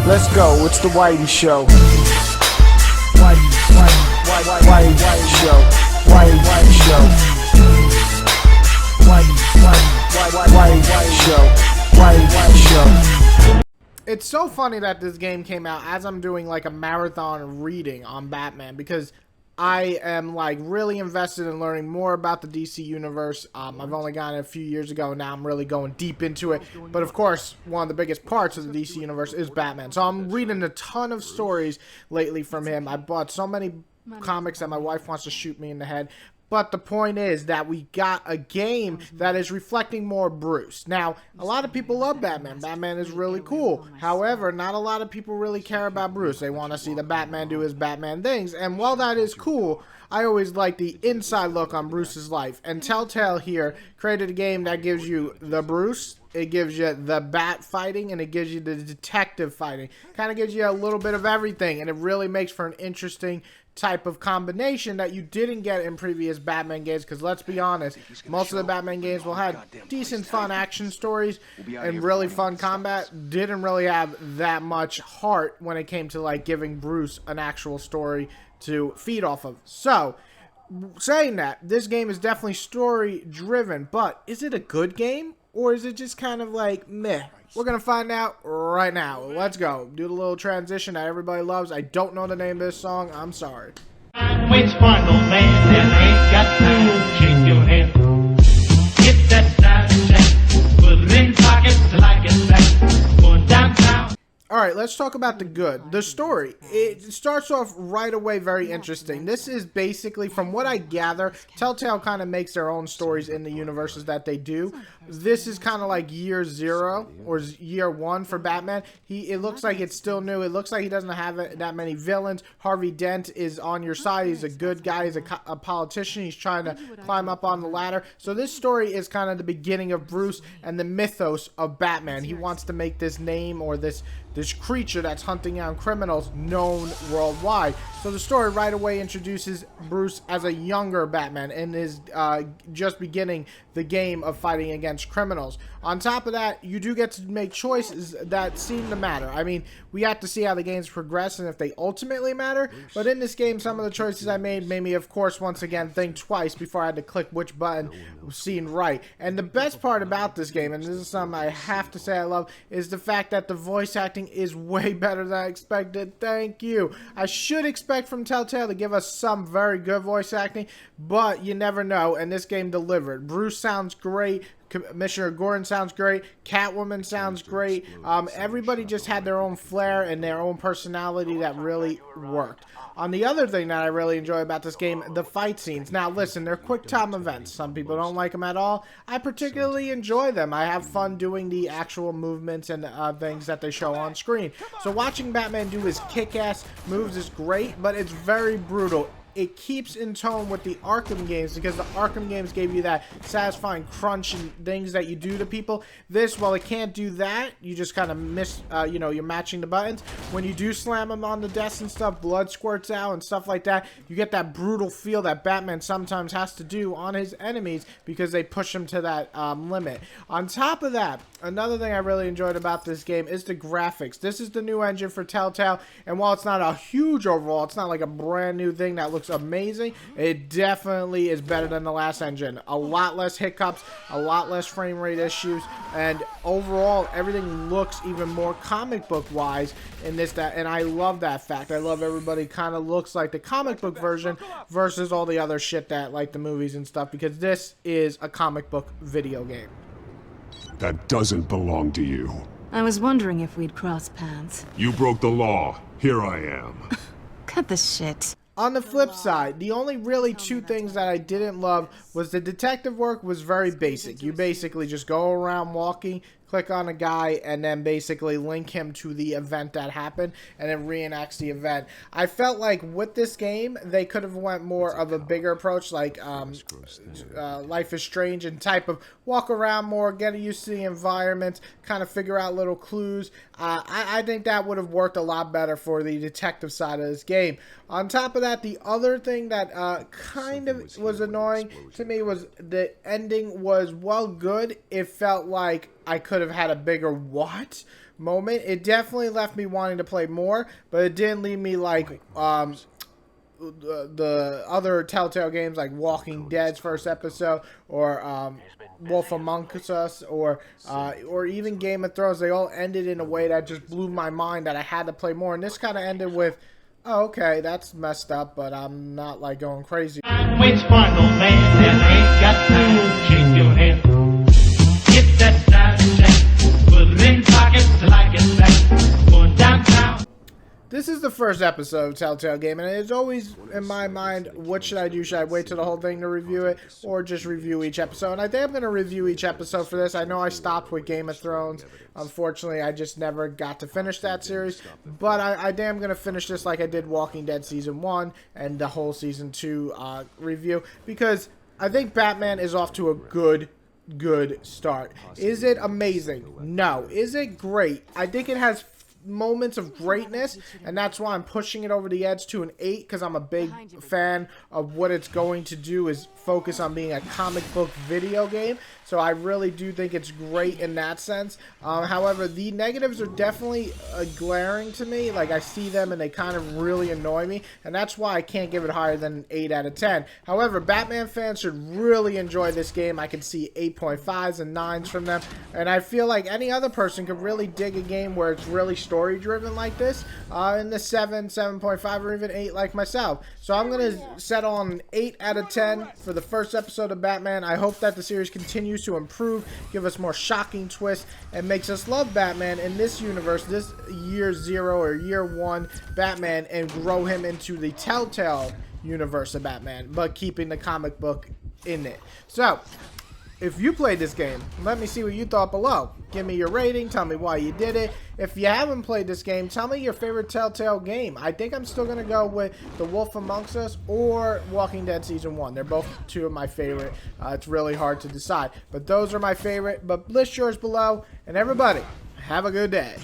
Let's go, it's the Whitey Show. Whitey Show. Whitey Show. Whitey Show. It's so funny that this game came out as I'm doing like a marathon reading on Batman, because I am like really invested in learning more about the DC universe. I've only gotten it a few years ago. Now I'm really going deep into it. But of course, one of the biggest parts of the DC universe is Batman. So I'm reading a ton of stories lately from him. I bought so many comics that my wife wants to shoot me in the head. But the point is that we got a game that is reflecting more Bruce. Now, a lot of people love Batman. Batman is really cool. However, not a lot of people really care about Bruce. They want to see the Batman do his Batman things. And while that is cool, I always like the inside look on Bruce's life. And Telltale here created a game that gives you the Bruce, it gives you the bat fighting, and it gives you the detective fighting. Kind of gives you a little bit of everything, and it really makes for an interesting type of combination that you didn't get in previous Batman games, because let's be honest, most of the Batman games will have decent fun action stories and really fun combat. Didn't really have that much heart when it came to like giving Bruce an actual story to feed off of. So saying that, this game is definitely story driven, but is it a good game or is it just kind of like meh? We're going to find out right now. Let's go. Do the little transition that everybody loves. I don't know the name of this song. I'm sorry. Which part, old man, and ain't got to shake your head. Get that style check. Put it in pockets like it's black. Going downtown. Alright, let's talk about the good. The story. It starts off right away very interesting. This is basically, from what I gather, Telltale kind of makes their own stories in the universes that they do. This is kind of like year 0 or year 1 for Batman. It looks like it's still new. It looks like he doesn't have that many villains. Harvey Dent is on your side. He's a good guy. He's a politician. He's trying to climb up on the ladder. So this story is kind of the beginning of Bruce and the mythos of Batman. He wants to make this name or this creature that's hunting down criminals known worldwide. So the story right away introduces Bruce as a younger Batman and is just beginning the game of fighting against criminals. On top of that, you do get to make choices that seem to matter. I mean, we have to see how the games progress and if they ultimately matter, but in this game, some of the choices I made me, of course, once again, think twice before I had to click which button seemed right. And the best part about this game, and this is something I have to say I love, is the fact that the voice acting is way better than I expected. Thank you. I should expect from Telltale to give us some very good voice acting, but you never know, and this game delivered. Bruce sounds great. Commissioner Gordon sounds great. Catwoman sounds great. Everybody just had their own flair and their own personality that really worked. On the other thing that I really enjoy about this game, the fight scenes. Now listen, they're quick time events. Some people don't like them at all. I particularly enjoy them. I have fun doing the actual movements and things that they show on screen. So watching Batman do his kick-ass moves is great, but it's very brutal. It keeps in tone with the Arkham games, because the Arkham games gave you that satisfying crunch and things that you do to people. This, while it can't do that, you just kind of miss, you know, you're matching the buttons. When you do slam them on the desk and stuff, blood squirts out and stuff like that. You get that brutal feel that Batman sometimes has to do on his enemies because they push him to that limit. On top of that, another thing I really enjoyed about this game is the graphics. This is the new engine for Telltale, and while it's not a huge overhaul, it's not like a brand new thing that looks amazing, it definitely is better than the last engine. A lot less hiccups, a lot less frame rate issues, and overall everything looks even more comic book wise in this, and I love that fact. I love everybody kind of looks like the comic book version versus all the other shit that like the movies and stuff, because this is a comic book video game. That doesn't belong to you. I was wondering if we'd cross paths. You broke the law. Here I am. Cut the shit. On the flip side, the only really two things that I didn't love was the detective work was very basic. You basically just go around walking, click on a guy, and then basically link him to the event that happened, and it reenacts the event. I felt like with this game, they could have went more of a bigger approach, like Life is Strange, and type of walk around more, get used to the environment, kind of figure out little clues. I think that would have worked a lot better for the detective side of this game. On top of that, the other thing that kind of was annoying to me was the ending was, well, good. It felt like I could have had a bigger what moment. It definitely left me wanting to play more, but it didn't leave me like the other Telltale games like Walking Dead's first episode, or Wolf Amongst Us, or even Game of Thrones. They all ended in a way that just blew my mind that I had to play more. And this kind of ended with, oh, okay, that's messed up, but I'm not like going crazy. Which part, old man, that ain't got to shake your head. Get that side check, put it in pockets like it's back, going downtown. This is the first episode of Telltale Game, and it's always in my mind, what should I do? Should I wait till the whole thing to review it, or just review each episode? And I think I'm going to review each episode for this. I know I stopped with Game of Thrones. Unfortunately, I just never got to finish that series, but I think I'm going to finish this like I did Walking Dead Season 1 and the whole Season 2 review, because I think Batman is off to a good start. Is it amazing? No. Is it great? I think it has moments of greatness, and that's why I'm pushing it over the edge to an 8, because I'm a big fan of what it's going to do is focus on being a comic book video game. So I really do think it's great in that sense. However, the negatives are definitely glaring to me. Like, I see them and they kind of really annoy me, and that's why I can't give it higher than an 8 out of 10. However, Batman fans should really enjoy this game. I can see 8.5s and 9s from them, and I feel like any other person could really dig a game where it's really story driven like this, in the 7, 7.5, or even 8 like myself. So I'm going to settle on an 8 out of 10 for the first episode of Batman. I hope that the series continues to improve, give us more shocking twists, and makes us love Batman in this universe, this year 0 or year 1 Batman, and grow him into the Telltale universe of Batman, but keeping the comic book in it. So, if you played this game, let me see what you thought below. Give me your rating, tell me why you did it. If you haven't played this game, tell me your favorite Telltale game. I think I'm still going to go with The Wolf Amongst Us or Walking Dead Season 1. They're both two of my favorite. It's really hard to decide, but those are my favorite. But list yours below, and everybody, have a good day.